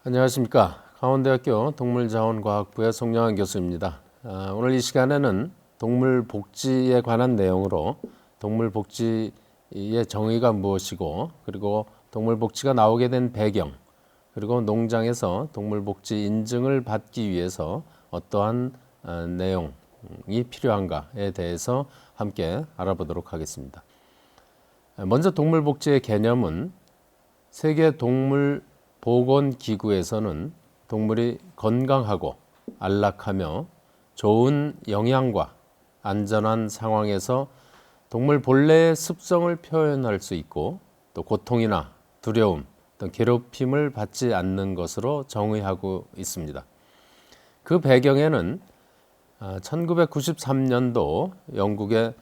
안녕하십니까. 강원대학교 동물자원과학부의 송영환 교수입니다. 오늘 이 시간에는 동물복지에 관한 내용으로 동물복지의 정의가 무엇이고, 그리고 동물복지가 나오게 된 배경, 그리고 농장에서 동물복지 인증을 받기 위해서 어떠한 내용이 필요한가에 대해서 함께 알아보도록 하겠습니다. 먼저 동물복지의 개념은 세계동물보건기구에서는 동물이 건강하고 안락하며 좋은 영양과 안전한 상황에서 동물 본래의 습성을 표현할 수 있고, 또 고통이나 두려움, 또 괴롭힘을 받지 않는 것으로 정의하고 있습니다. 그 배경에는 1993년도 영국의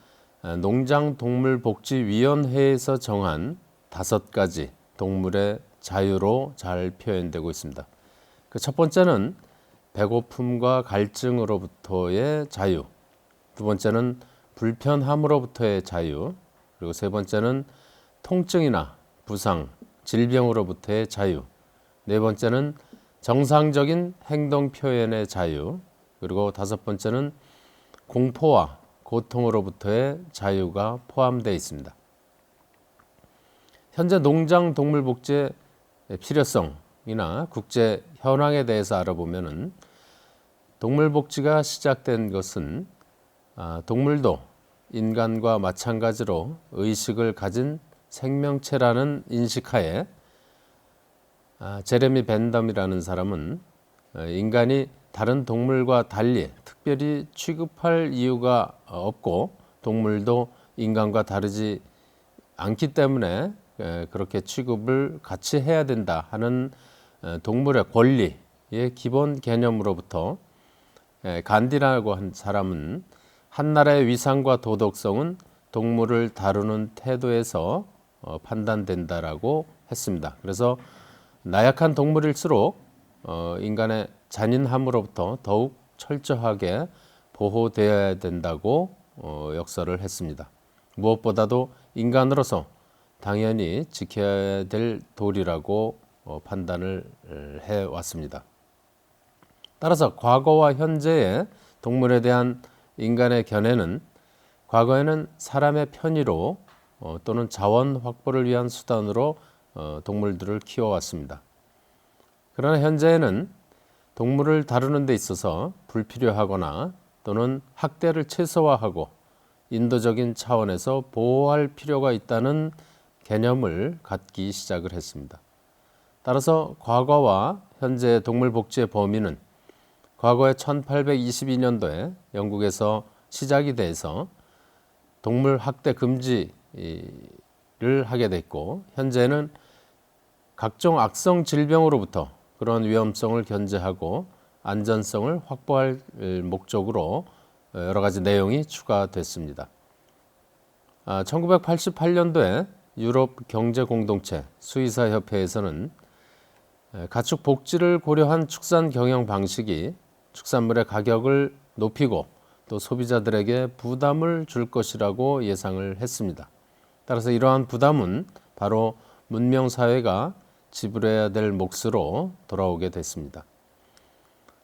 농장동물복지위원회에서 정한 5가지 동물의 자유로 잘 표현되고 있습니다. 그 첫 번째는 배고픔과 갈증으로부터의 자유, 두 번째는 불편함으로부터의 자유, 그리고 세 번째는 통증이나 부상, 질병으로부터의 자유, 네 번째는 정상적인 행동 표현의 자유, 그리고 다섯 번째는 공포와 고통으로부터의 자유가 포함되어 있습니다. 현재 농장 동물복지의 필요성이나 국제 현황에 대해서 알아보면은, 동물복지가 시작된 것은 동물도 인간과 마찬가지로 의식을 가진 생명체라는 인식하에 제레미 벤덤이라는 사람은 인간이 다른 동물과 달리 특별히 취급할 이유가 없고, 동물도 인간과 다르지 않기 때문에 그렇게 취급을 같이 해야 된다 하는 동물의 권리의 기본 개념으로부터, 간디라고 한 사람은 한 나라의 위상과 도덕성은 동물을 다루는 태도에서 판단된다라고 했습니다. 그래서 나약한 동물일수록 인간의 잔인함으로부터 더욱 철저하게 보호되어야 된다고 역설을 했습니다. 무엇보다도 인간으로서 당연히 지켜야 될 도리라고 판단을 해왔습니다. 따라서 과거와 현재의 동물에 대한 인간의 견해는, 과거에는 사람의 편의로 또는 자원 확보를 위한 수단으로 동물들을 키워왔습니다. 그러나 현재에는 동물을 다루는 데 있어서 불필요하거나 또는 학대를 최소화하고 인도적인 차원에서 보호할 필요가 있다는 개념을 갖기 시작을 했습니다. 따라서 과거와 현재의 동물복지의 범위는 과거에 1822년도에 영국에서 시작이 돼서 동물 학대 금지를 하게 됐고, 현재는 각종 악성 질병으로부터 그런 위험성을 견제하고 안전성을 확보할 목적으로 여러 가지 내용이 추가됐습니다. 1988년도에 유럽 경제공동체 수의사협회에서는 가축 복지를 고려한 축산 경영 방식이 축산물의 가격을 높이고 또 소비자들에게 부담을 줄 것이라고 예상을 했습니다. 따라서 이러한 부담은 바로 문명사회가 지불해야 될 몫으로 돌아오게 됐습니다.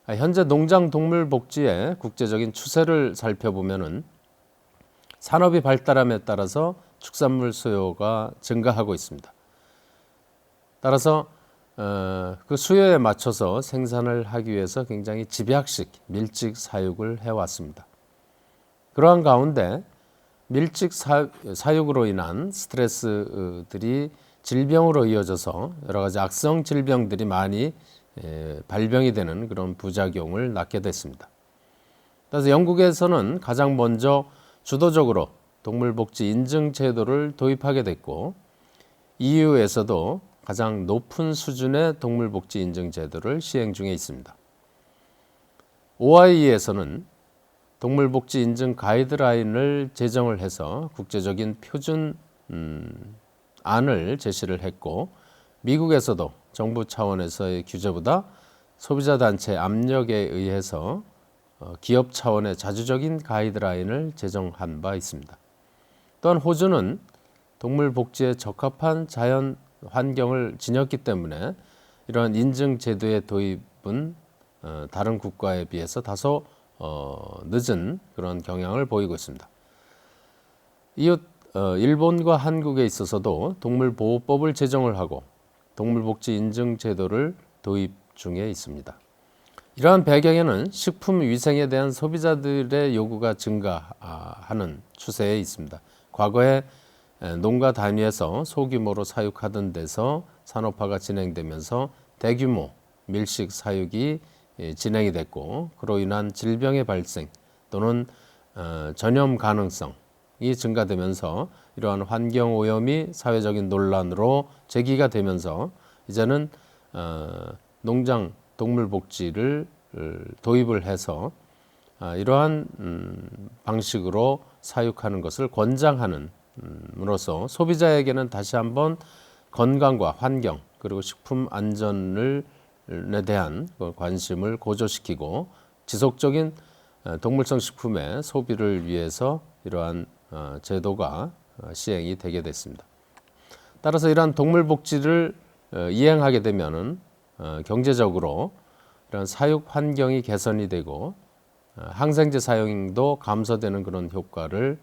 현재 농장 동물 복지의 국제적인 추세를 살펴보면은, 산업이 발달함에 따라서 축산물 수요가 증가하고 있습니다. 따라서 그 수요에 맞춰서 생산을 하기 위해서 굉장히 집약식, 밀집 사육을 해왔습니다. 그러한 가운데 밀집 사육으로 인한 스트레스들이 질병으로 이어져서 여러 가지 악성 질병들이 많이 발병이 되는 그런 부작용을 낳게 됐습니다. 그래서 영국에서는 가장 먼저 주도적으로 동물복지 인증 제도를 도입하게 됐고, EU에서도 가장 높은 수준의 동물복지 인증 제도를 시행 중에 있습니다. OIE에서는 동물복지 인증 가이드라인을 제정을 해서 국제적인 표준 안을 제시를 했고, 미국에서도 정부 차원에서의 규제보다 소비자단체 압력에 의해서 기업 차원의 자주적인 가이드라인을 제정한 바 있습니다. 또한 호주는 동물 복지에 적합한 자연 환경을 지녔기 때문에 이러한 인증 제도의 도입은 다른 국가에 비해서 다소 늦은 그런 경향을 보이고 있습니다. 이웃 일본과 한국에 있어서도 동물보호법을 제정을 하고 동물복지 인증 제도를 도입 중에 있습니다. 이러한 배경에는 식품 위생에 대한 소비자들의 요구가 증가하는 추세에 있습니다. 과거에 농가 단위에서 소규모로 사육하던 데서 산업화가 진행되면서 대규모 밀식 사육이 진행이 됐고, 그로 인한 질병의 발생 또는 전염 가능성이 증가되면서 이러한 환경 오염이 사회적인 논란으로 제기가 되면서 이제는 농장 동물 복지를 도입을 해서 이러한 방식으로 사육하는 것을 권장하는 으로써 소비자에게는 다시 한번 건강과 환경 그리고 식품 안전에 대한 관심을 고조시키고 지속적인 동물성 식품의 소비를 위해서 이러한 제도가 시행이 되게 됐습니다. 따라서 이러한 동물 복지를 이행하게 되면은 경제적으로 이런 사육 환경이 개선이 되고 항생제 사용도 감소되는 그런 효과를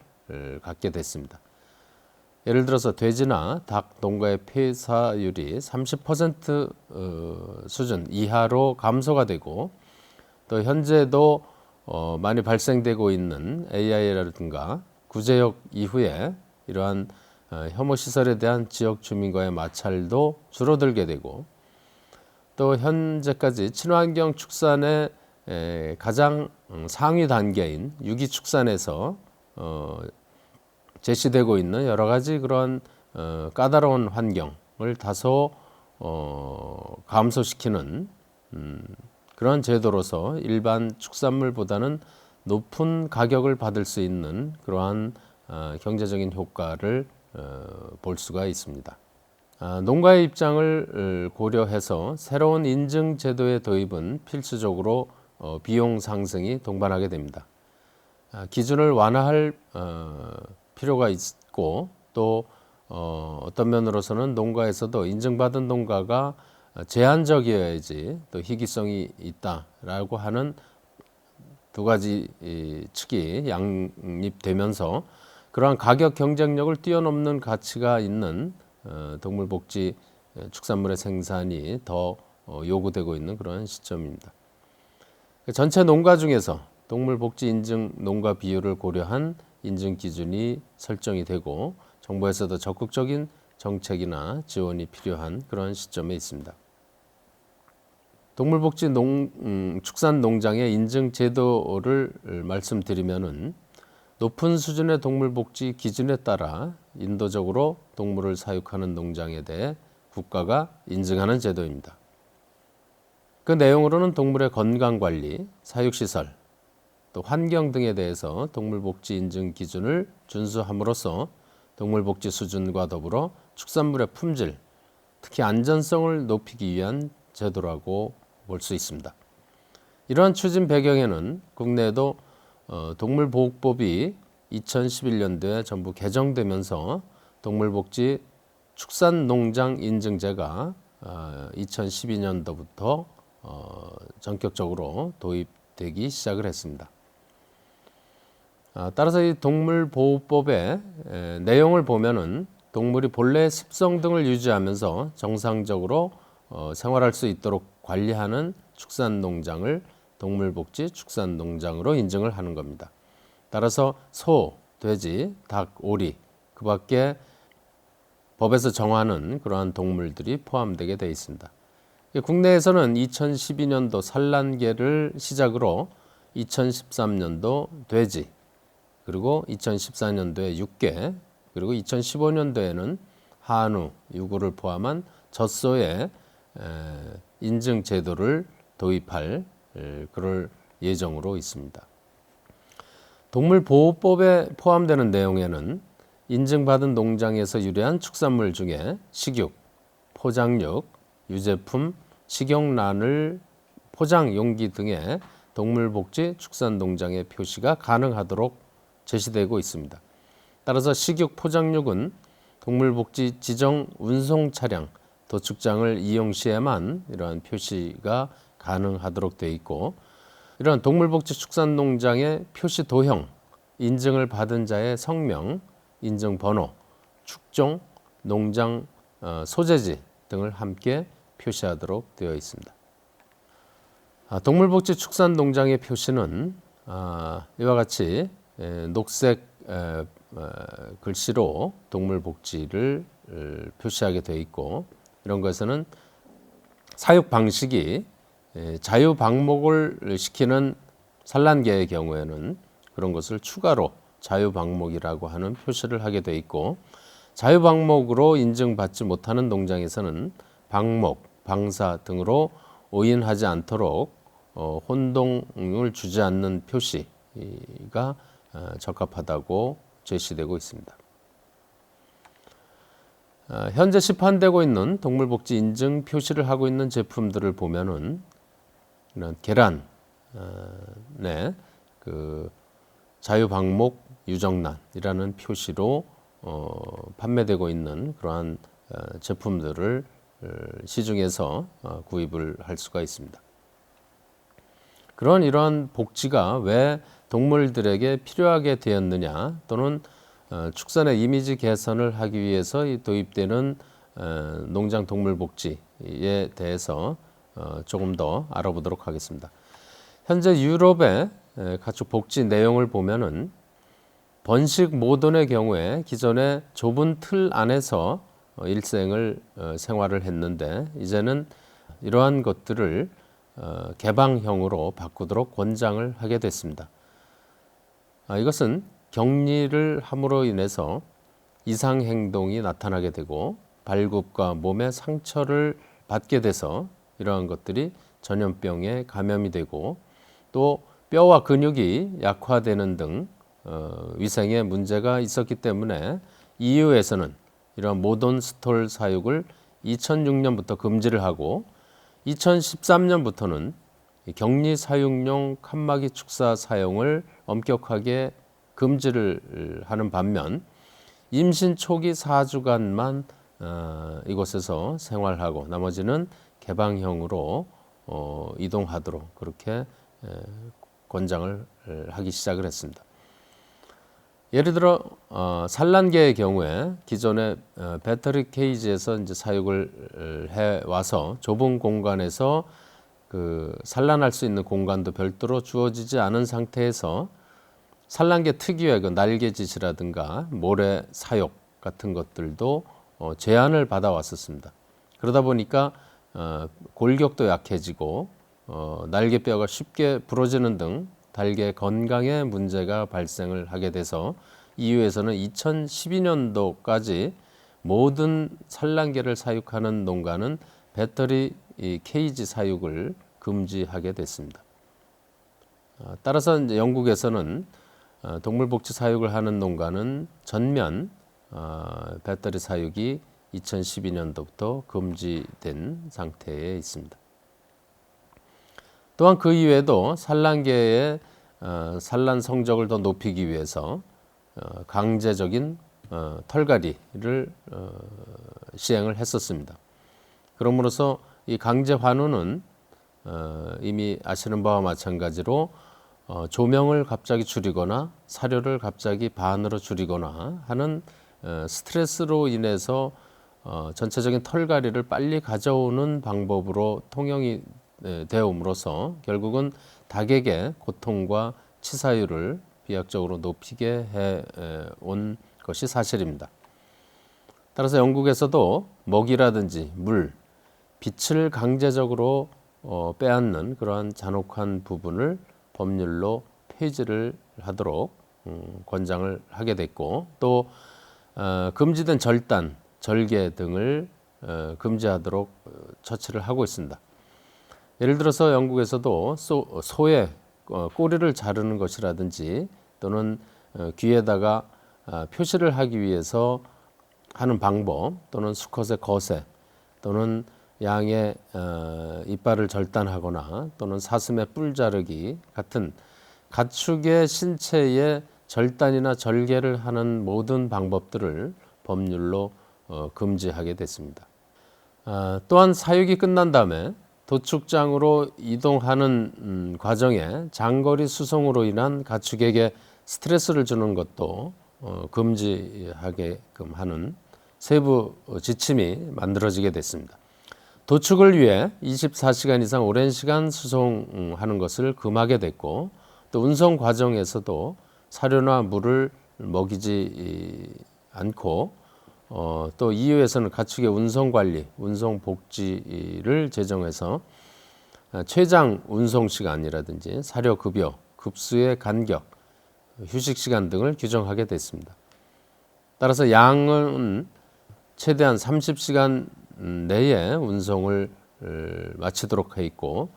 갖게 됐습니다. 예를 들어서 돼지나 닭 농가의 폐사율이 30% 수준 이하로 감소가 되고, 또 현재도 많이 발생되고 있는 AI라든가 구제역 이후에 이러한 혐오 시설에 대한 지역 주민과의 마찰도 줄어들게 되고, 또 현재까지 친환경 축산의 가장 상위 단계인 유기축산에서 제시되고 있는 여러 가지 그런 까다로운 환경을 다소 감소시키는 그런 제도로서 일반 축산물보다는 높은 가격을 받을 수 있는 그러한 경제적인 효과를 볼 수가 있습니다. 농가의 입장을 고려해서 새로운 인증 제도의 도입은 필수적으로 비용 상승이 동반하게 됩니다. 기준을 완화할 필요가 있고, 또 어떤 면으로서는 농가에서도 인증받은 농가가 제한적이어야지 또 희귀성이 있다라고 하는 두 가지 측이 양립되면서 그러한 가격 경쟁력을 뛰어넘는 가치가 있는 동물복지 축산물의 생산이 더 요구되고 있는 그런 시점입니다. 전체 농가 중에서 동물복지 인증 농가 비율을 고려한 인증 기준이 설정이 되고 정부에서도 적극적인 정책이나 지원이 필요한 그런 시점에 있습니다. 동물복지 축산 농장의 인증 제도를 말씀드리면은 높은 수준의 동물복지 기준에 따라 인도적으로 동물을 사육하는 농장에 대해 국가가 인증하는 제도입니다. 그 내용으로는 동물의 건강관리, 사육시설, 또 환경 등에 대해서 동물복지 인증 기준을 준수함으로써 동물복지 수준과 더불어 축산물의 품질, 특히 안전성을 높이기 위한 제도라고 볼 수 있습니다. 이러한 추진 배경에는 국내에도 동물보호법이 2011년도에 전부 개정되면서 동물복지 축산농장 인증제가 2012년도부터 전격적으로 도입되기 시작을 했습니다. 따라서 이 동물보호법의 내용을 보면은 동물이 본래의 습성 등을 유지하면서 정상적으로 생활할 수 있도록 관리하는 축산농장을 동물복지 축산농장으로 인증을 하는 겁니다. 따라서 소, 돼지, 닭, 오리, 그 밖에 법에서 정하는 그러한 동물들이 포함되게 되어 있습니다. 국내에서는 2012년도 산란계를 시작으로 2013년도 돼지, 그리고 2014년도에 육계, 그리고 2015년도에는 한우, 유구를 포함한 젖소의 인증 제도를 도입할 그럴 예정으로 있습니다. 동물보호법에 포함되는 내용에는 인증받은 농장에서 유래한 축산물 중에 식육, 포장육, 유제품, 식용란을 포장 용기 등의 동물복지 축산농장의 표시가 가능하도록 제시되고 있습니다. 따라서 식육, 포장육은 동물복지 지정 운송 차량, 도축장을 이용 시에만 이러한 표시가 가능하도록 되어 있고, 이러한 동물복지축산농장의 표시 도형, 인증을 받은 자의 성명, 인증번호, 축종, 농장 소재지 등을 함께 표시하도록 되어 있습니다. 동물복지축산농장의 표시는 이와 같이 녹색 글씨로 동물복지를 표시하게 되어 있고, 이런 것에는 사육 방식이 자유방목을 시키는 산란계의 경우에는 그런 것을 추가로 자유방목이라고 하는 표시를 하게 되어 있고, 자유방목으로 인증받지 못하는 농장에서는 방목, 방사 등으로 오인하지 않도록 혼동을 주지 않는 표시가 적합하다고 제시되고 있습니다. 현재 시판되고 있는 동물복지 인증 표시를 하고 있는 제품들을 보면은 이런 계란의 그 자유방목 유정란이라는 표시로 판매되고 있는 그러한 제품들을 시중에서 구입을 할 수가 있습니다. 이러한 복지가 왜 동물들에게 필요하게 되었느냐, 또는 축산의 이미지 개선을 하기 위해서 도입되는 농장 동물 복지에 대해서 조금 더 알아보도록 하겠습니다. 현재 유럽의 가축 복지 내용을 보면은 번식 모던의 경우에 기존의 좁은 틀 안에서 일생을 생활을 했는데, 이제는 이러한 것들을 개방형으로 바꾸도록 권장을 하게 됐습니다. 이것은 격리를 함으로 인해서 이상 행동이 나타나게 되고 발굽과 몸에 상처를 받게 돼서 이러한 것들이 전염병에 감염이 되고, 또 뼈와 근육이 약화되는 등 위생에 문제가 있었기 때문에 EU에서는 이러한 모던 스톨 사육을 2006년부터 금지를 하고, 2013년부터는 격리 사육용 칸막이 축사 사용을 엄격하게 금지를 하는 반면, 임신 초기 4주간만 이곳에서 생활하고 나머지는 개방형으로 이동하도록 그렇게 권장을 하기 시작을 했습니다. 예를 들어 산란계의 경우에 기존의 배터리 케이지에서 이제 사육을 해 와서 좁은 공간에서 그 산란할 수 있는 공간도 별도로 주어지지 않은 상태에서 산란계 특유의 그 날개짓이라든가 모래 사육 같은 것들도 제한을 받아 왔었습니다. 그러다 보니까 골격도 약해지고 날개뼈가 쉽게 부러지는 등 닭의 건강에 문제가 발생을 하게 돼서 EU에서는 2012년도까지 모든 산란계를 사육하는 농가는 배터리 케이지 사육을 금지하게 됐습니다. 따라서 이제 영국에서는 동물복지 사육을 하는 농가는 전면 배터리 사육이 2012년도부터 금지된 상태에 있습니다. 또한 그 이외에도 산란계의 산란 성적을 더 높이기 위해서 강제적인 털갈이를 시행을 했었습니다. 그러므로서 이 강제 환우는 이미 아시는 바와 마찬가지로 조명을 갑자기 줄이거나 사료를 갑자기 반으로 줄이거나 하는 스트레스로 인해서 전체적인 털갈이를 빨리 가져오는 방법으로 통용이 되어옴으로써 결국은 닭에게 고통과 치사율을 비약적으로 높이게 해온 것이 사실입니다. 따라서 영국에서도 먹이라든지 물, 빛을 강제적으로 빼앗는 그러한 잔혹한 부분을 법률로 폐지를 하도록 권장을 하게 됐고, 또 금지된 절단, 절개 등을 금지하도록 처치를 하고 있습니다. 예를 들어서 영국에서도 소의 꼬리를 자르는 것이라든지, 또는 귀에다가 표시를 하기 위해서 하는 방법, 또는 수컷의 거세, 또는 양의 이빨을 절단하거나, 또는 사슴의 뿔 자르기 같은 가축의 신체에 절단이나 절개를 하는 모든 방법들을 법률로 금지하게 됐습니다. 또한 사육이 끝난 다음에 도축장으로 이동하는 과정에 장거리 수송으로 인한 가축에게 스트레스를 주는 것도 금지하게끔 하는 세부 지침이 만들어지게 됐습니다. 도축을 위해 24시간 이상 오랜 시간 수송하는 것을 금하게 됐고, 또 운송 과정에서도 사료나 물을 먹이지 않고 또 EU에서는 가축의 운송 관리, 운송 복지를 제정해서 최장 운송 시간이라든지 사료 급여, 급수의 간격, 휴식 시간 등을 규정하게 됐습니다. 따라서 양은 최대한 30시간 내에 운송을 마치도록 해 있고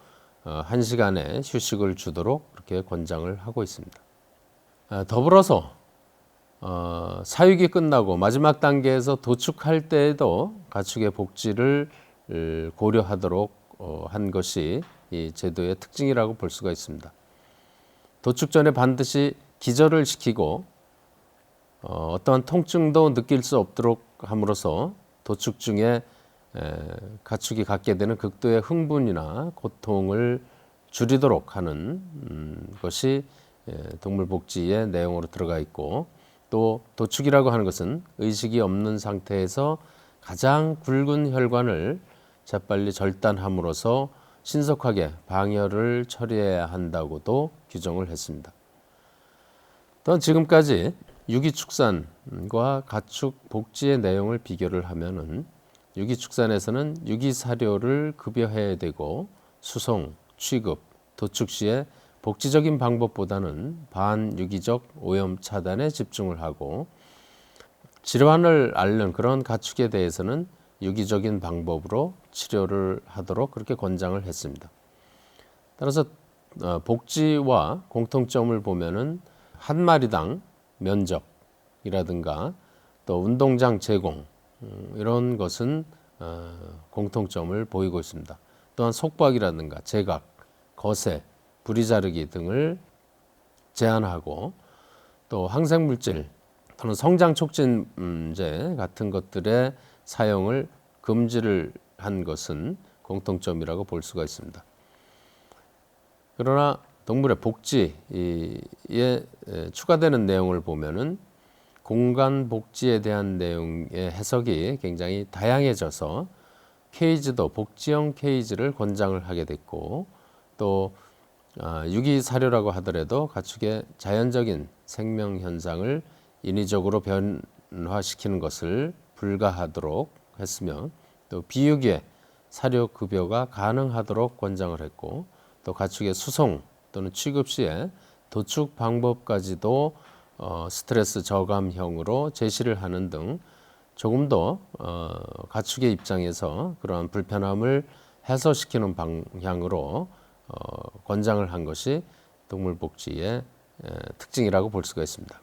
1시간의 휴식을 주도록 그렇게 권장을 하고 있습니다. 더불어서 사육이 끝나고 마지막 단계에서 도축할 때에도 가축의 복지를 고려하도록 한 것이 이 제도의 특징이라고 볼 수가 있습니다. 도축 전에 반드시 기절을 시키고 어떠한 통증도 느낄 수 없도록 함으로써 도축 중에 가축이 갖게 되는 극도의 흥분이나 고통을 줄이도록 하는 것이 동물복지의 내용으로 들어가 있고, 또 도축이라고 하는 것은 의식이 없는 상태에서 가장 굵은 혈관을 재빨리 절단함으로써 신속하게 방열을 처리해야 한다고도 규정을 했습니다. 또한 지금까지 유기축산과 가축 복지의 내용을 비교를 하면은 유기축산에서는 유기사료를 급여해야 되고 수송, 취급, 도축 시에 복지적인 방법보다는 반유기적 오염 차단에 집중을 하고, 질환을 앓는 그런 가축에 대해서는 유기적인 방법으로 치료를 하도록 그렇게 권장을 했습니다. 따라서 복지와 공통점을 보면은 한 마리당 면적이라든가 또 운동장 제공, 이런 것은 공통점을 보이고 있습니다. 또한 속박이라든가 제각, 거세, 부리 자르기 등을 제한하고, 또 항생물질 또는 성장 촉진제 같은 것들의 사용을 금지를 한 것은 공통점이라고 볼 수가 있습니다. 그러나 동물의 복지에 추가되는 내용을 보면은 공간 복지에 대한 내용의 해석이 굉장히 다양해져서 케이지도 복지형 케이지를 권장을 하게 됐고, 또 유기 사료라고 하더라도 가축의 자연적인 생명 현상을 인위적으로 변화시키는 것을 불가하도록 했으며, 또 비유기의 사료 급여가 가능하도록 권장을 했고, 또 가축의 수송 또는 취급 시에 도축 방법까지도 스트레스 저감형으로 제시를 하는 등 조금 더 가축의 입장에서 그러한 불편함을 해소시키는 방향으로 권장을 한 것이 동물복지의 특징이라고 볼 수가 있습니다.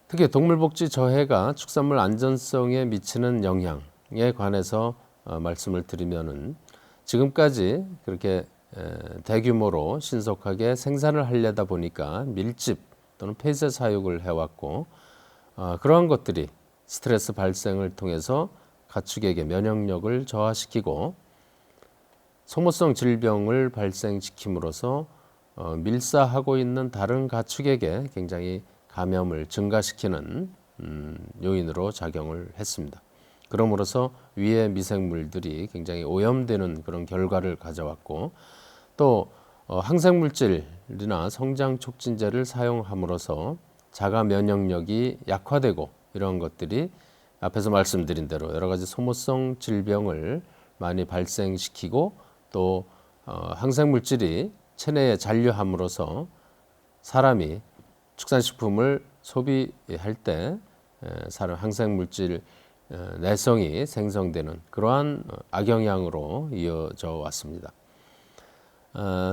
특히 동물복지 저해가 축산물 안전성에 미치는 영향에 관해서 말씀을 드리면은, 지금까지 그렇게 대규모로 신속하게 생산을 하려다 보니까 밀집 또는 폐쇄 사육을 해왔고, 그러한 것들이 스트레스 발생을 통해서 가축에게 면역력을 저하시키고 소모성 질병을 발생시킴으로써 밀사하고 있는 다른 가축에게 굉장히 감염을 증가시키는 요인으로 작용을 했습니다. 그러므로서 위의 미생물들이 굉장히 오염되는 그런 결과를 가져왔고, 또 항생물질이나 성장 촉진제를 사용함으로써 자가 면역력이 약화되고, 이런 것들이 앞에서 말씀드린 대로 여러 가지 소모성 질병을 많이 발생시키고, 또 항생물질이 체내에 잔류함으로써 사람이 축산식품을 소비할 때 사람 항생물질 내성이 생성되는 그러한 악영향으로 이어져 왔습니다.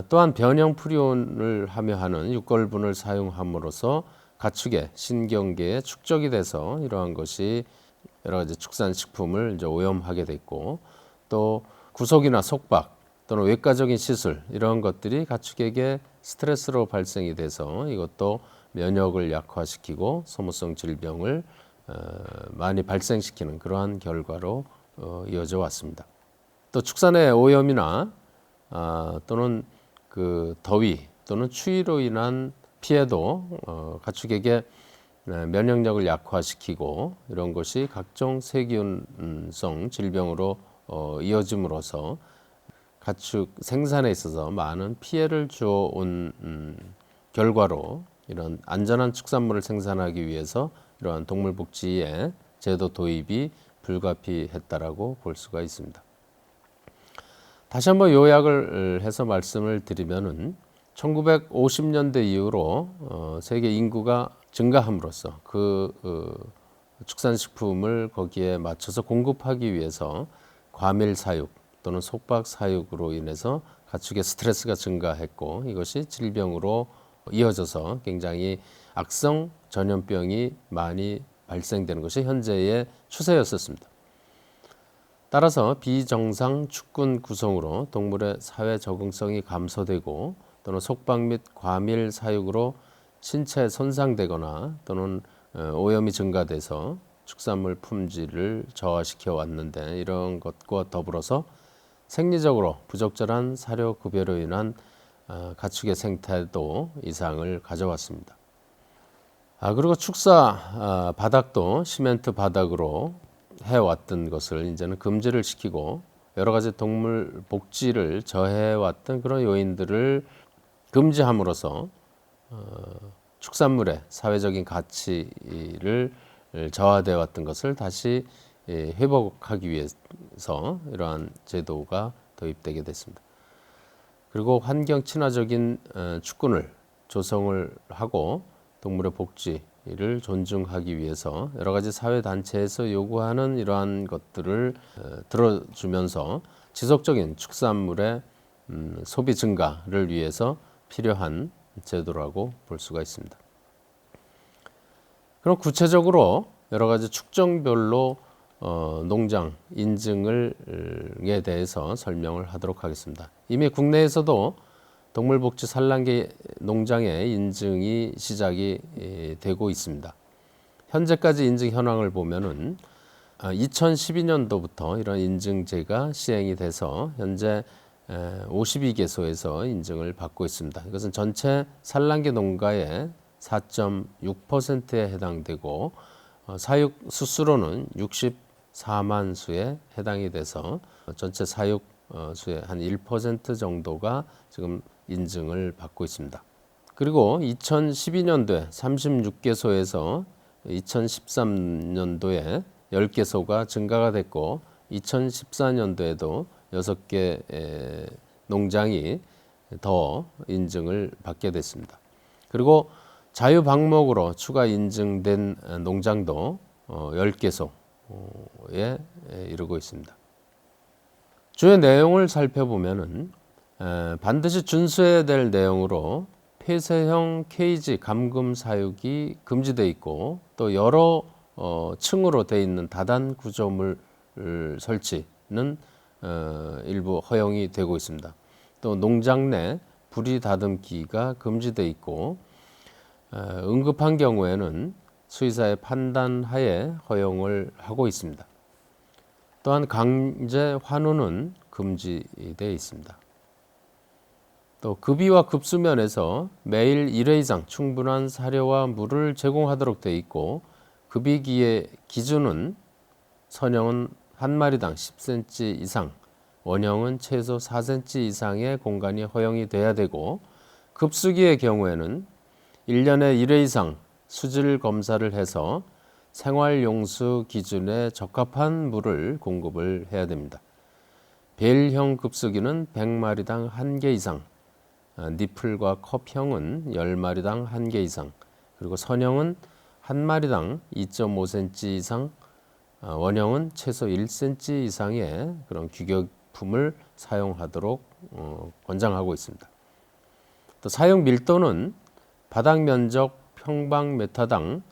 또한 변형 프리온을 함유하는 육걸분을 사용함으로써 가축의 신경계에 축적이 돼서 이러한 것이 여러 가지 축산식품을 이제 오염하게 됐고, 또 구속이나 속박 또는 외과적인 시술, 이런 것들이 가축에게 스트레스로 발생이 돼서 이것도 면역을 약화시키고 소모성 질병을 많이 발생시키는 그러한 결과로 이어져 왔습니다. 또 축산의 오염이나 또는 그 더위 또는 추위로 인한 피해도 가축에게 면역력을 약화시키고 이런 것이 각종 세균성 질병으로 이어짐으로써 가축 생산에 있어서 많은 피해를 주어온 결과로 이런 안전한 축산물을 생산하기 위해서 이러한 동물복지의 제도 도입이 불가피했다라고 볼 수가 있습니다. 다시 한번 요약을 해서 말씀을 드리면은 1950년대 이후로 세계 인구가 증가함으로써 축산식품을 거기에 맞춰서 공급하기 위해서 과밀 사육 또는 속박 사육으로 인해서 가축의 스트레스가 증가했고 이것이 질병으로 이어져서 굉장히 악성 전염병이 많이 발생되는 것이 현재의 추세였었습니다. 따라서 비정상 축군 구성으로 동물의 사회 적응성이 감소되고 또는 속박 및 과밀 사육으로 신체 손상되거나 또는 오염이 증가돼서 축산물 품질을 저하시켜 왔는데 이런 것과 더불어서 생리적으로 부적절한 사료 급여로 인한 가축의 생태도 이상을 가져왔습니다. 그리고 축사 바닥도 시멘트 바닥으로 해왔던 것을 이제는 금지를 시키고 여러 가지 동물 복지를 저해해왔던 그런 요인들을 금지함으로써 축산물의 사회적인 가치를 저하되어 왔던 것을 다시 회복하기 위해서 이러한 제도가 도입되게 됐습니다. 그리고 환경 친화적인 축군을 조성을 하고 동물의 복지를 존중하기 위해서 여러 가지 사회 단체에서 요구하는 이러한 것들을 들어주면서 지속적인 축산물의 소비 증가를 위해서 필요한 제도라고 볼 수가 있습니다. 그럼 구체적으로 여러 가지 축종별로 농장 인증에 대해서 설명을 하도록 하겠습니다. 이미 국내에서도 동물복지 산란계 농장의 인증이 시작이 되고 있습니다. 현재까지 인증 현황을 보면은 2012년도부터 이런 인증제가 시행이 돼서 현재 52개소에서 인증을 받고 있습니다. 이것은 전체 산란계 농가의 4.6%에 해당되고 사육 수수로는 64만 수에 해당이 돼서 전체 사육 수의 한 1% 정도가 지금 인증을 받고 있습니다. 그리고 2012년도에 36개소에서 2013년도에 10개소가 증가가 됐고 2014년도에도 6개 농장이 더 인증을 받게 됐습니다. 그리고 자유 방목으로 추가 인증된 농장도 10개소에 이르고 있습니다. 주요 내용을 살펴보면은 반드시 준수해야 될 내용으로 폐쇄형 케이지 감금 사육이 금지되어 있고 또 여러 층으로 되어 있는 다단 구조물 설치는 일부 허용이 되고 있습니다. 또 농장 내 부리 다듬기가 금지되어 있고 응급한 경우에는 수의사의 판단하에 허용을 하고 있습니다. 또한 강제 환우는 금지되어 있습니다. 또 급이와 급수면에서 매일 1회 이상 충분한 사료와 물을 제공하도록 되어 있고 급이기의 기준은 선형은 한 마리당 10cm 이상, 원형은 최소 4cm 이상의 공간이 허용이 돼야 되고 급수기의 경우에는 1년에 1회 이상 수질 검사를 해서 생활용수 기준에 적합한 물을 공급을 해야 됩니다. 벨형 급수기는 100마리당 1개 이상, 니플과 컵형은 10마리당 1개 이상, 그리고 선형은 한 마리당 2.5cm 이상, 원형은 최소 1cm 이상의 그런 규격품을 사용하도록 권장하고 있습니다. 또 사용 밀도는 바닥 면적 평방미터당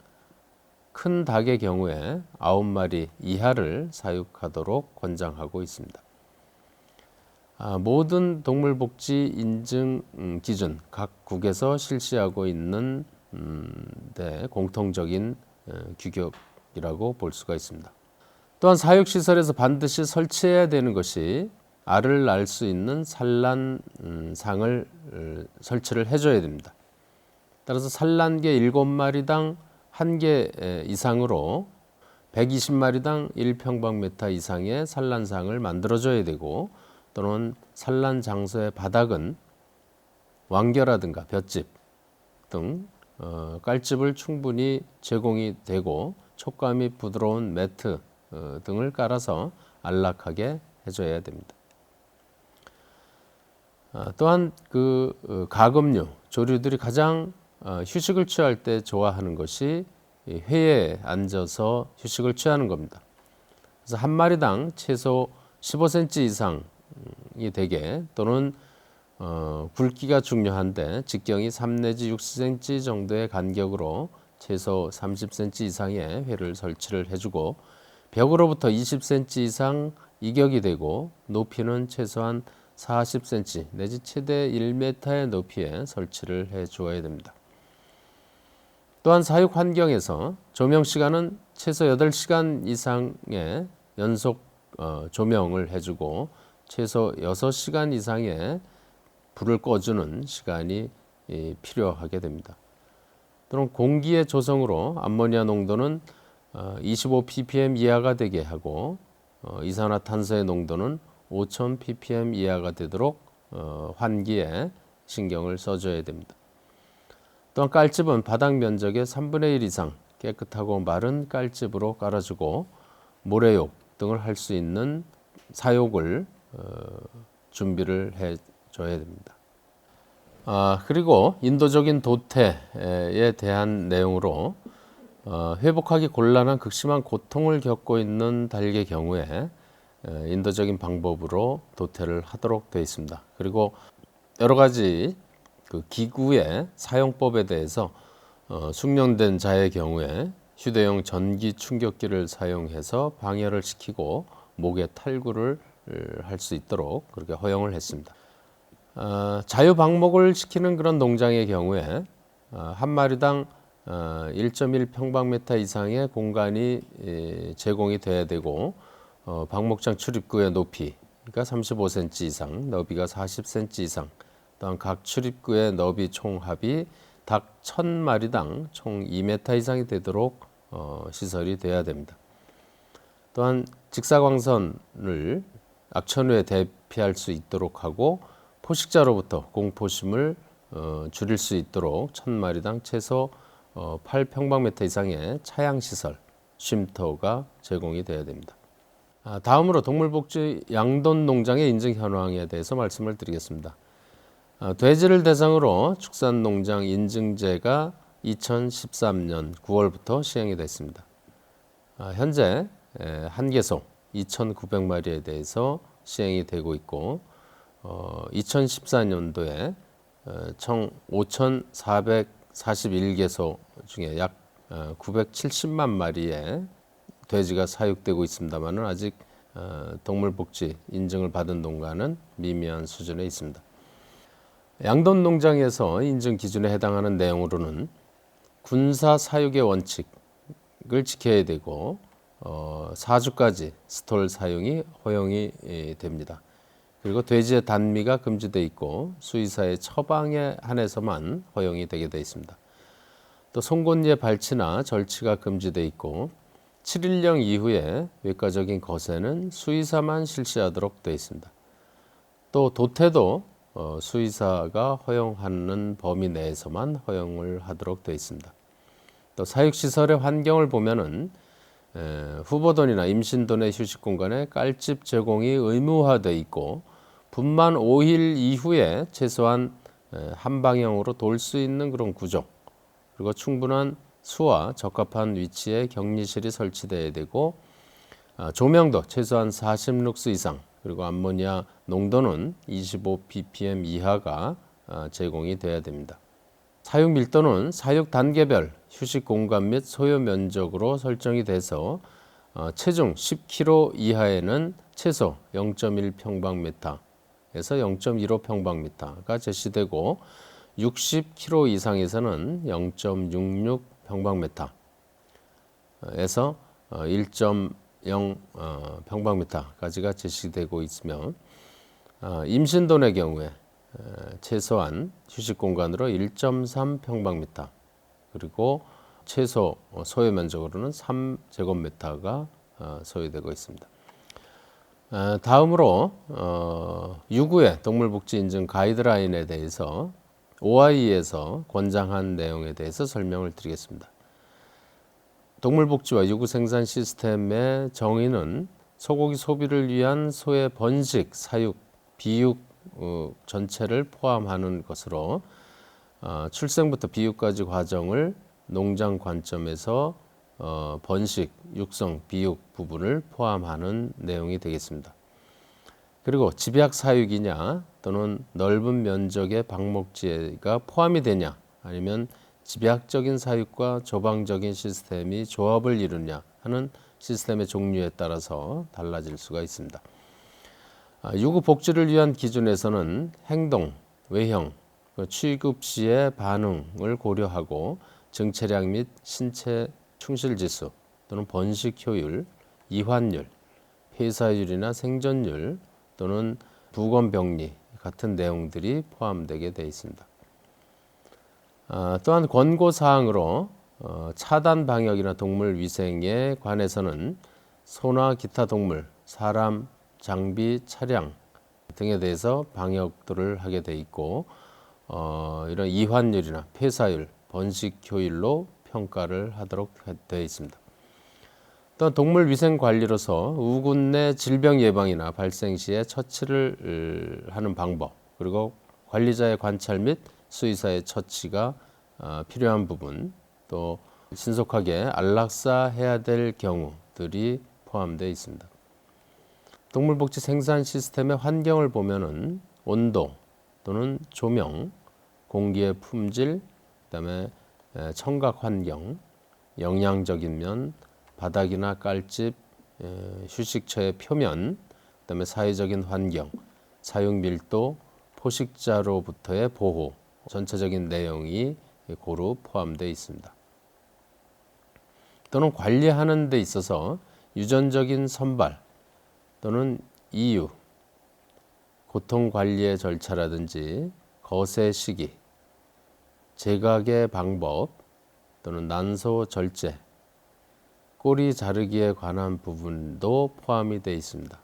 큰 닭의 경우에 9마리 이하를 사육하도록 권장하고 있습니다. 모든 동물복지 인증 기준 각 국에서 실시하고 있는 공통적인 규격이라고 볼 수가 있습니다. 또한 사육시설에서 반드시 설치해야 되는 것이 알을 낳을 수 있는 산란상을 설치를 해줘야 됩니다. 따라서 산란개 7마리당 1개 이상으로 120마리당 1평방미터 이상의 산란상을 만들어줘야 되고, 또는 산란 장소의 바닥은 왕겨라든가 볏짚 등 깔집을 충분히 제공이 되고 촉감이 부드러운 매트 등을 깔아서 안락하게 해줘야 됩니다. 또한 가금류, 조류들이 가장 휴식을 취할 때 좋아하는 것이 회에 앉아서 휴식을 취하는 겁니다. 그래서 한 마리당 최소 15cm 이상이 되게, 또는 굵기가 중요한데 직경이 3 내지 6cm 정도의 간격으로 최소 30cm 이상의 회를 설치를 해주고, 벽으로부터 20cm 이상 이격이 되고 높이는 최소한 40cm 내지 최대 1m의 높이에 설치를 해 주어야 됩니다. 또한 사육 환경에서 조명 시간은 최소 8시간 이상의 연속 조명을 해주고 최소 6시간 이상의 불을 꺼주는 시간이 필요하게 됩니다. 또는 공기의 조성으로 암모니아 농도는 25ppm 이하가 되게 하고 이산화탄소의 농도는 5000ppm 이하가 되도록 환기에 신경을 써줘야 됩니다. 또한 깔집은 바닥 면적의 3분의 1 이상 깨끗하고 마른 깔집으로 깔아주고 모래욕 등을 할 수 있는 사욕을 준비를 해줘야 됩니다. 그리고 인도적인 도태에 대한 내용으로 회복하기 곤란한 극심한 고통을 겪고 있는 닭의 경우에 인도적인 방법으로 도태를 하도록 되어 있습니다. 그리고 여러 가지 기구의 사용법에 대해서 숙련된 자의 경우에 휴대용 전기 충격기를 사용해서 방열을 시키고 목에 탈구를 할 수 있도록 그렇게 허용을 했습니다. 자유방목을 시키는 그런 농장의 경우에 한 마리당 1.1 평방미터 이상의 공간이 제공이 돼야 되고 방목장 출입구의 높이가 35cm 이상, 너비가 40cm 이상, 또한 각 출입구의 너비 총합이 닭 1000마리당 총 2m 이상이 되도록 시설이 되어야 됩니다. 또한 직사광선을 악천후에 대피할 수 있도록 하고 포식자로부터 공포심을 줄일 수 있도록 1000마리당 최소 8평방미터 이상의 차양시설, 쉼터가 제공이 되어야 됩니다. 다음으로 동물복지 양돈 농장의 인증 현황에 대해서 말씀을 드리겠습니다. 돼지를 대상으로 축산농장 인증제가 2013년 9월부터 시행이 됐습니다. 현재 한개소 2,900마리에 대해서 시행이 되고 있고 2014년도에 총 5,441개소 중에 약 970만 마리의 돼지가 사육되고 있습니다만 아직 동물복지 인증을 받은 농가는 미미한 수준에 있습니다. 양돈 농장에서 인증 기준에 해당하는 내용으로는 군사 사육의 원칙을 지켜야 되고 4주까지 스톨 사용이 허용이 됩니다. 그리고 돼지의 단미가 금지되어 있고 수의사의 처방에 한해서만 허용이 되게 되어 있습니다. 또 송곳니의 발치나 절치가 금지되어 있고 7일령 이후에 외과적인 거세는 수의사만 실시하도록 되어 있습니다. 또 도태도 수의사가 허용하는 범위 내에서만 허용을 하도록 되어 있습니다. 또 사육시설의 환경을 보면은 후보돈이나 임신돈의 휴식공간에 깔집 제공이 의무화되어 있고 분만 5일 이후에 최소한 한 방향으로 돌 수 있는 그런 구조, 그리고 충분한 수와 적합한 위치에 격리실이 설치되어야 되고 조명도 최소한 40룩스 이상, 그리고 암모니아 농도는 25ppm 이하가 제공이 돼야 됩니다. 사육 밀도는 사육 단계별 휴식 공간 및 소요 면적으로 설정이 돼서 체중 10kg 이하에는 최소 0.1평방미터에서 0.15평방미터가 제시되고 60kg 이상에서는 0.66평방미터에서 1.0평방미터까지가 제시되고 있으며 임신돈의 경우에 최소한 휴식 공간으로 1.3 평방미터 그리고 최소 소요 면적으로는 3제곱미터가 소요되고 있습니다. 다음으로 유구의 동물복지 인증 가이드라인에 대해서 OI에서 권장한 내용에 대해서 설명을 드리겠습니다. 동물복지와 유구 생산 시스템의 정의는 소고기 소비를 위한 소의 번식, 사육, 비육 전체를 포함하는 것으로 출생부터 비육까지 과정을 농장 관점에서 번식, 육성, 비육 부분을 포함하는 내용이 되겠습니다. 그리고 집약 사육이냐 또는 넓은 면적의 방목지가 포함이 되냐 아니면 집약적인 사육과 조방적인 시스템이 조합을 이루냐 하는 시스템의 종류에 따라서 달라질 수가 있습니다. 유구 복지를 위한 기준에서는 행동, 외형, 취급 시의 반응을 고려하고 증체량 및 신체 충실지수 또는 번식 효율, 이환율, 폐사율이나 생존율 또는 부검병리 같은 내용들이 포함되게 되어 있습니다. 또한 권고사항으로 차단 방역이나 동물 위생에 관해서는 소나 기타 동물, 사람, 장비, 차량 등에 대해서 방역들을 하게 돼 있고 이런 이환율이나 폐사율, 번식 효율로 평가를 하도록 되어 있습니다. 또한 동물 위생 관리로서 우군 내 질병 예방이나 발생 시에 처치를 하는 방법 그리고 관리자의 관찰 및 수의사의 처치가 필요한 부분 또 신속하게 안락사해야 될 경우들이 포함되어 있습니다. 동물복지 생산 시스템의 환경을 보면은 온도 또는 조명, 공기의 품질, 그다음에 청각 환경, 영양적인 면, 바닥이나 깔집, 휴식처의 표면, 그다음에 사회적인 환경, 사육 밀도, 포식자로부터의 보호, 전체적인 내용이 고루 포함되어 있습니다. 또는 관리하는 데 있어서 유전적인 선발 또는 이유, 고통 관리의 절차라든지 거세 시기, 제각의 방법 또는 난소 절제, 꼬리 자르기에 관한 부분도 포함이 되어 있습니다.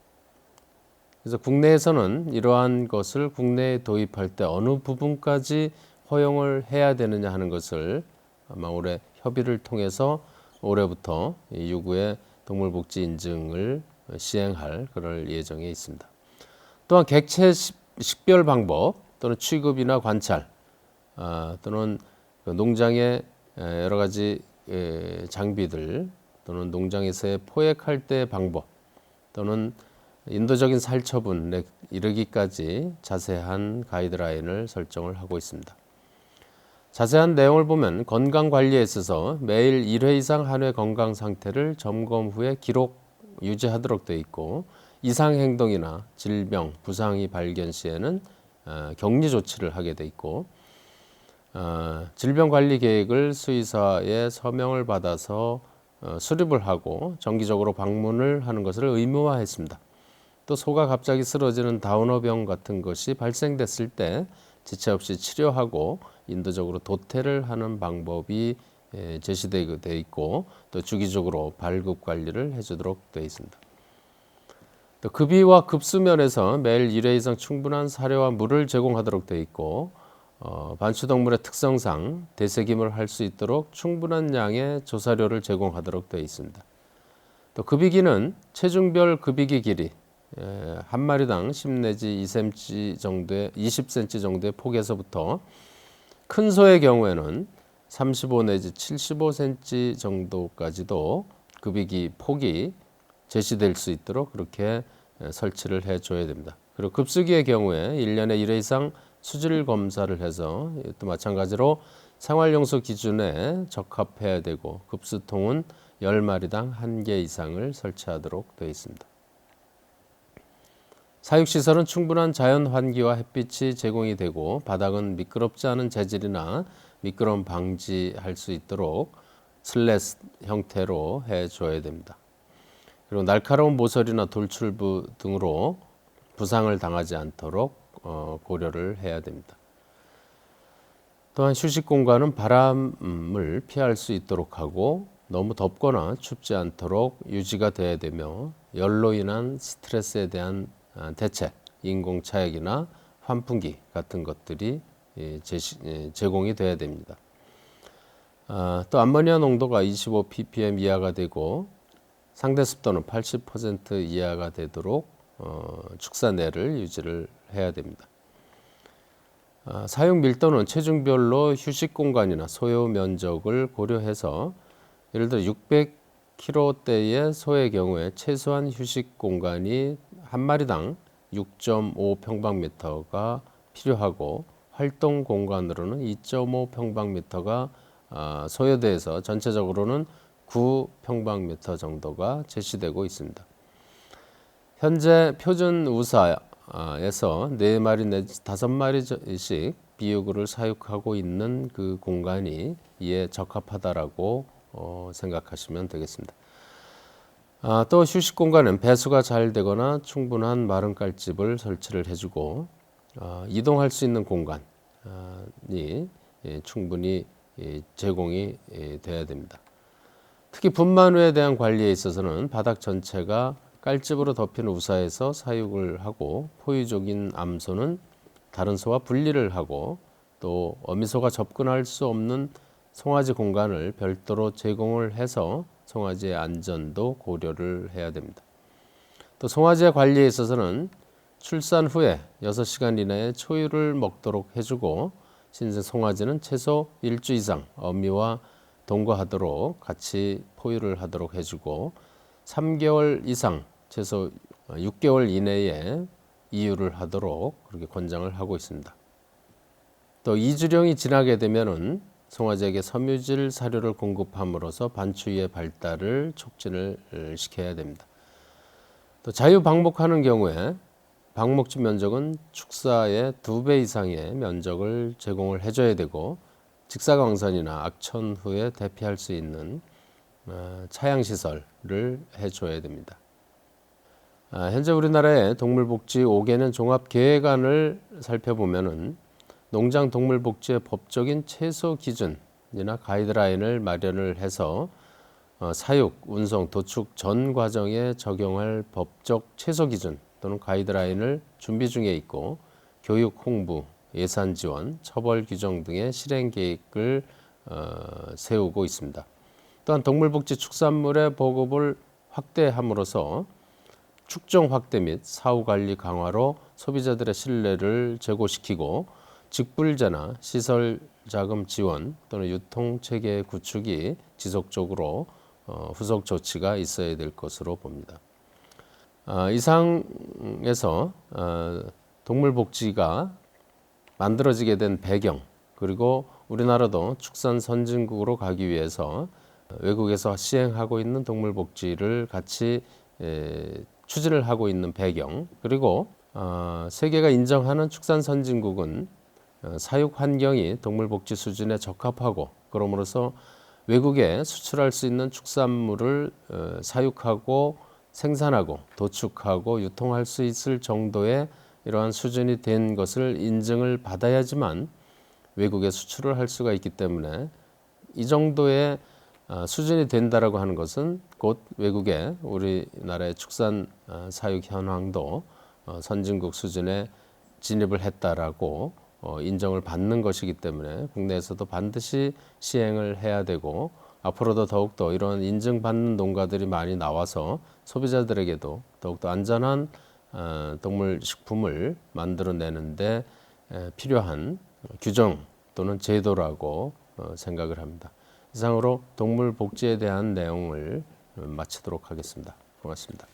그래서 국내에서는 이러한 것을 국내에 도입할 때 어느 부분까지 허용을 해야 되느냐 하는 것을 아마 올해 협의를 통해서 올해부터 유구의 동물복지 인증을 시행할 그럴 예정에 있습니다. 또한 객체 식별 방법 또는 취급이나 관찰 또는 농장의 여러 가지 장비들 또는 농장에서의 포획할 때 방법 또는 인도적인 살처분에 이르기까지 자세한 가이드라인을 설정을 하고 있습니다. 자세한 내용을 보면 건강관리에 있어서 매일 1회 이상 한 회 건강 상태를 점검 후에 기록 유지하도록 되어 있고 이상행동이나 질병, 부상이 발견 시에는 격리 조치를 하게 되어 있고 질병관리 계획을 수의사의 서명을 받아서 수립을 하고 정기적으로 방문을 하는 것을 의무화했습니다. 또 소가 갑자기 쓰러지는 다우너병 같은 것이 발생됐을 때 지체 없이 치료하고 인도적으로 도태를 하는 방법이 제시되어 있고 또 주기적으로 발급 관리를 해주도록 되어 있습니다. 또 급이와 급수면에서 매일 1회 이상 충분한 사료와 물을 제공하도록 되어 있고 반추동물의 특성상 되새김을 할 수 있도록 충분한 양의 조사료를 제공하도록 되어 있습니다. 또 급이기는 체중별 급이기 길이 한 마리당 10 내지 20cm 정도의 폭에서부터 큰 소의 경우에는 35 내지 75cm 정도까지도 급이기 폭이 제시될 수 있도록 그렇게 설치를 해줘야 됩니다. 그리고 급수기의 경우에 1년에 1회 이상 수질 검사를 해서 또 마찬가지로 생활용수 기준에 적합해야 되고 급수통은 10마리당 1개 이상을 설치하도록 되어 있습니다. 사육시설은 충분한 자연 환기와 햇빛이 제공이 되고 바닥은 미끄럽지 않은 재질이나 미끄럼 방지할 수 있도록 슬랫 형태로 해줘야 됩니다. 그리고 날카로운 모서리나 돌출부 등으로 부상을 당하지 않도록 고려를 해야 됩니다. 또한 휴식 공간은 바람을 피할 수 있도록 하고 너무 덥거나 춥지 않도록 유지가 돼야 되며 열로 인한 스트레스에 대한 대책, 인공차액이나 환풍기 같은 것들이 제공이 돼야 됩니다. 또 암모니아 농도가 25 ppm 이하가 되고 상대 습도는 80% 이하가 되도록 축사내를 유지를 해야 됩니다. 사육 밀도는 체중별로 휴식 공간이나 소요 면적을 고려해서 예를 들어 600kg대의 소의 경우에 최소한 휴식 공간이 한 마리당 6.5 평방미터가 필요하고 활동 공간으로는 2.5 평방미터가 소요돼서 전체적으로는 9 평방미터 정도가 제시되고 있습니다. 현재 표준 우사에서 4마리 내지 5마리씩 비유구를 사육하고 있는 그 공간이 이에 적합하다라고 생각하시면 되겠습니다. 또 휴식 공간은 배수가 잘 되거나 충분한 마른 깔집을 설치를 해주고 이동할 수 있는 공간이 충분히 제공이 돼야 됩니다. 특히 분만우에 대한 관리에 있어서는 바닥 전체가 깔집으로 덮인 우사에서 사육을 하고 포유적인 암소는 다른 소와 분리를 하고 또 어미소가 접근할 수 없는 송아지 공간을 별도로 제공을 해서 송아지의 안전도 고려를 해야 됩니다. 또 송아지의 관리에 있어서는 출산 후에 6시간 이내에 초유를 먹도록 해주고 신생 송아지는 최소 1주 이상 어미와 동거하도록 같이 포유를 하도록 해주고 3개월 이상 최소 6개월 이내에 이유를 하도록 그렇게 권장을 하고 있습니다. 또 이주령이 지나게 되면은 송아지에게 섬유질 사료를 공급함으로써 반추위의 발달을 촉진을 시켜야 됩니다. 또 자유 방목하는 경우에 방목지 면적은 축사의 2배 이상의 면적을 제공을 해줘야 되고 직사광선이나 악천 후에 대피할 수 있는 차양시설을 해줘야 됩니다. 현재 우리나라의 동물복지 5개년 종합계획안을 살펴보면은 농장 동물복지의 법적인 최소 기준이나 가이드라인을 마련을 해서 사육, 운송, 도축 전 과정에 적용할 법적 최소 기준 또는 가이드라인을 준비 중에 있고 교육, 홍보, 예산 지원, 처벌 규정 등의 실행 계획을 세우고 있습니다. 또한 동물복지 축산물의 보급을 확대함으로써 축종 확대 및 사후 관리 강화로 소비자들의 신뢰를 제고시키고 직불제나 시설 자금 지원 또는 유통 체계 구축이 지속적으로 후속 조치가 있어야 될 것으로 봅니다. 이상에서 동물복지가 만들어지게 된 배경 그리고 우리나라도 축산 선진국으로 가기 위해서 외국에서 시행하고 있는 동물복지를 같이 추진을 하고 있는 배경 그리고 세계가 인정하는 축산 선진국은 사육 환경이 동물복지 수준에 적합하고 그러므로서 외국에 수출할 수 있는 축산물을 사육하고 생산하고 도축하고 유통할 수 있을 정도의 이러한 수준이 된 것을 인증을 받아야지만 외국에 수출을 할 수가 있기 때문에 이 정도의 수준이 된다라고 하는 것은 곧 외국에 우리나라의 축산 사육 현황도 선진국 수준에 진입을 했다라고 인정을 받는 것이기 때문에 국내에서도 반드시 시행을 해야 되고 앞으로도 더욱더 이런 인증받는 농가들이 많이 나와서 소비자들에게도 더욱더 안전한 동물 식품을 만들어내는데 필요한 규정 또는 제도라고 생각을 합니다. 이상으로 동물 복지에 대한 내용을 마치도록 하겠습니다. 고맙습니다.